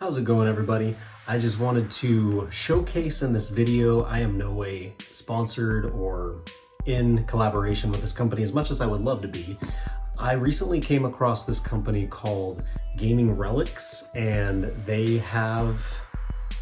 How's it going, everybody? I just wanted to showcase in this video, I am no way sponsored or in collaboration with this company as much as I would love to be. I recently came across this company called GamingRelics, and they have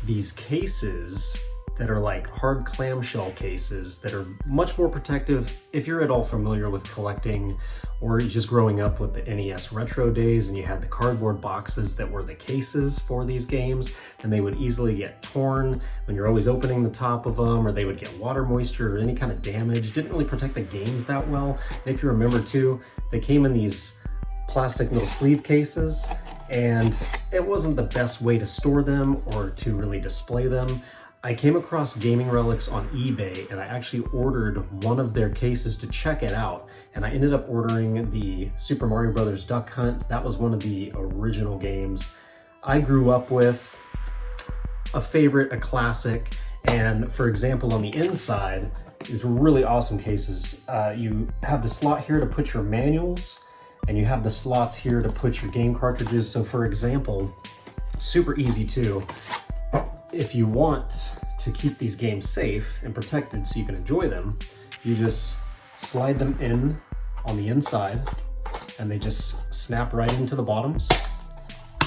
these cases that are like hard clamshell cases that are much more protective. If you're at all familiar with collecting or just growing up with the NES retro days and you had the cardboard boxes that were the cases for these games, and they would easily get torn when you're always opening the top of them, or they would get water moisture or any kind of damage. Didn't really protect the games that well. And if you remember too, they came in these plastic little sleeve cases, and it wasn't the best way to store them or to really display them. I came across GamingRelics on eBay, and I actually ordered one of their cases to check it out. And I ended up ordering the Super Mario Brothers Duck Hunt. That was one of the original games I grew up with, a favorite, a classic. And for example, on the inside, these really awesome cases. You have the slot here to put your manuals, and you have the slots here to put your game cartridges. So for example, super easy too. If you want to keep these games safe and protected so you can enjoy them, you just slide them in on the inside, and they just snap right into the bottoms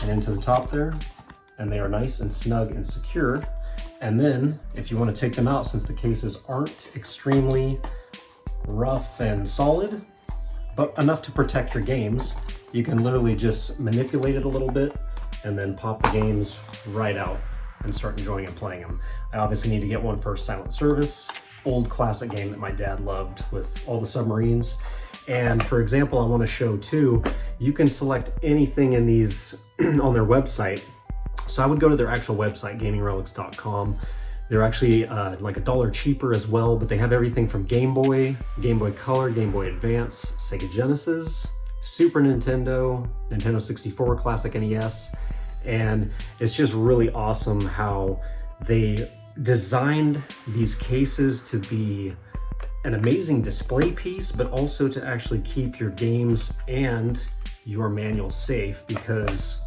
and into the top there, and they are nice and snug and secure. And then if you want to take them out, since the cases aren't extremely rough and solid, but enough to protect your games, you can literally just manipulate it a little bit and then pop the games right out and start enjoying and playing them. I obviously need to get one for Silent Service, old classic game that my dad loved with all the submarines. And for example, I want to show too, you can select anything in these on their website. So I would go to their actual website, GamingRelics.com. They're actually like $1 cheaper as well, but they have everything from Game Boy, Game Boy Color, Game Boy Advance, Sega Genesis, Super Nintendo, Nintendo 64, Classic NES. And it's just really awesome how they designed these cases to be an amazing display piece, but also to actually keep your games and your manual safe. Because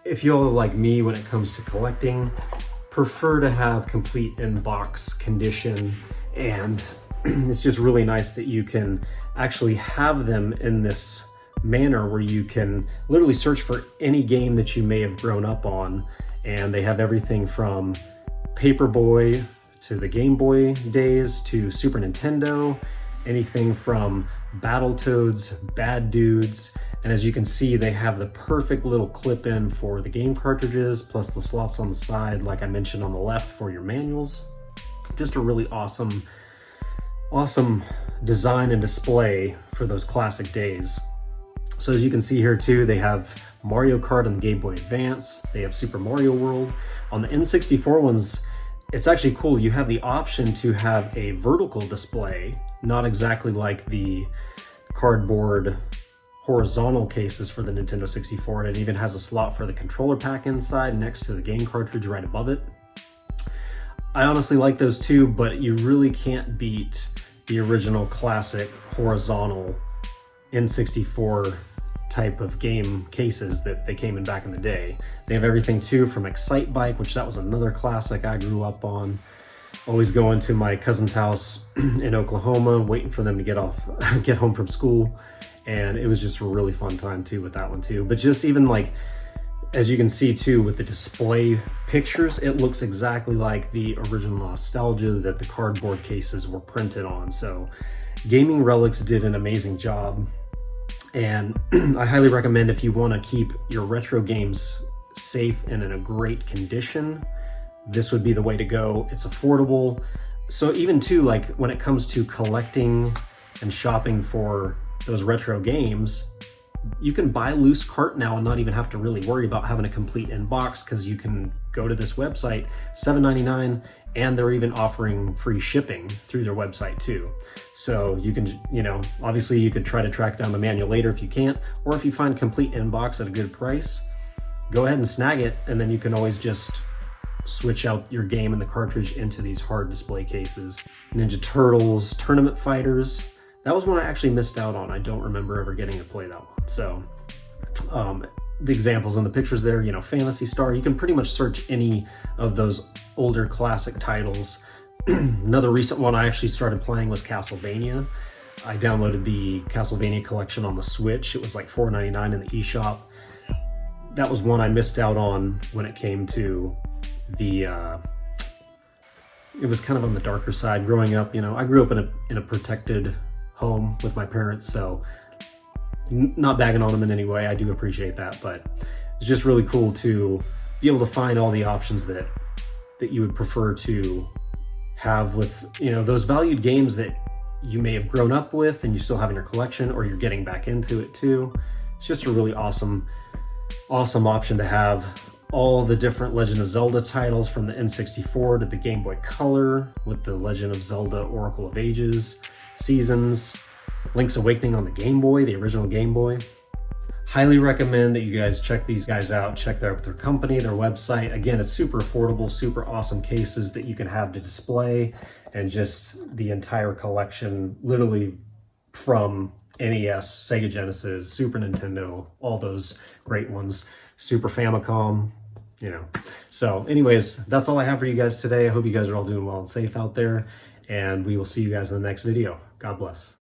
if you all are like me when it comes to collecting, prefer to have complete in-box condition, and it's just really nice that you can actually have them in this manner where you can literally search for any game that you may have grown up on. And they have everything from Paperboy to the Game Boy days to Super Nintendo, anything from Battletoads, Bad Dudes. And as you can see, they have the perfect little clip in for the game cartridges, plus the slots on the side, like I mentioned on the left, for your manuals. Just a really awesome design and display for those classic days. So as you can see here too, they have Mario Kart on the Game Boy Advance. They have Super Mario World. On the N64 ones, it's actually cool. You have the option to have a vertical display, not exactly like the cardboard horizontal cases for the Nintendo 64. And it even has a slot for the controller pack inside next to the game cartridge right above it. I honestly like those too, but you really can't beat the original classic horizontal N64 type of game cases that they came in back in the day. They have everything too from Excite Bike, which that was another classic I grew up on. Always going to my cousin's house in Oklahoma, waiting for them to get home from school. And it was just a really fun time too with that one too. But just even like, as you can see too with the display pictures, it looks exactly like the original nostalgia that the cardboard cases were printed on. So GamingRelics did an amazing job. And I highly recommend, if you want to keep your retro games safe and in a great condition, this would be the way to go. It's affordable. So even too, like when it comes to collecting and shopping for those retro games, you can buy loose cart now and not even have to really worry about having a complete in-box, because you can go to this website, $7.99, and they're even offering free shipping through their website too. So you can, obviously you could try to track down the manual later if you can't, or if you find complete in-box at a good price, go ahead and snag it, and then you can always just switch out your game and the cartridge into these hard display cases. Ninja Turtles, Tournament Fighters, that was one I actually missed out on. I don't remember ever getting to play that one. So the examples in the pictures there, you know, Phantasy Star. You can pretty much search any of those older classic titles. Another recent one I actually started playing was Castlevania. I downloaded the Castlevania collection on the Switch. It was like $4.99 in the eShop. That was one I missed out on when it came to the, it was kind of on the darker side growing up. You know, I grew up in a protected home with my parents, so not bagging on them in any way. I do appreciate that, but it's just really cool to be able to find all the options that you would prefer to have with, you know, those valued games that you may have grown up with and you still have in your collection, or you're getting back into it too. It's just a really awesome option to have. All the different Legend of Zelda titles from the N64 to the Game Boy Color with the Legend of Zelda Oracle of Ages, Seasons, Link's Awakening on the Game Boy, the original Game Boy. Highly recommend that you guys check these guys out. Check their company, their website. Again, it's super affordable, super awesome cases that you can have to display, and just the entire collection, literally from NES, Sega Genesis, Super Nintendo, all those great ones, Super Famicom, you know. So anyways, that's all I have for you guys today. I hope you guys are all doing well and safe out there, and we will see you guys in the next video. God bless.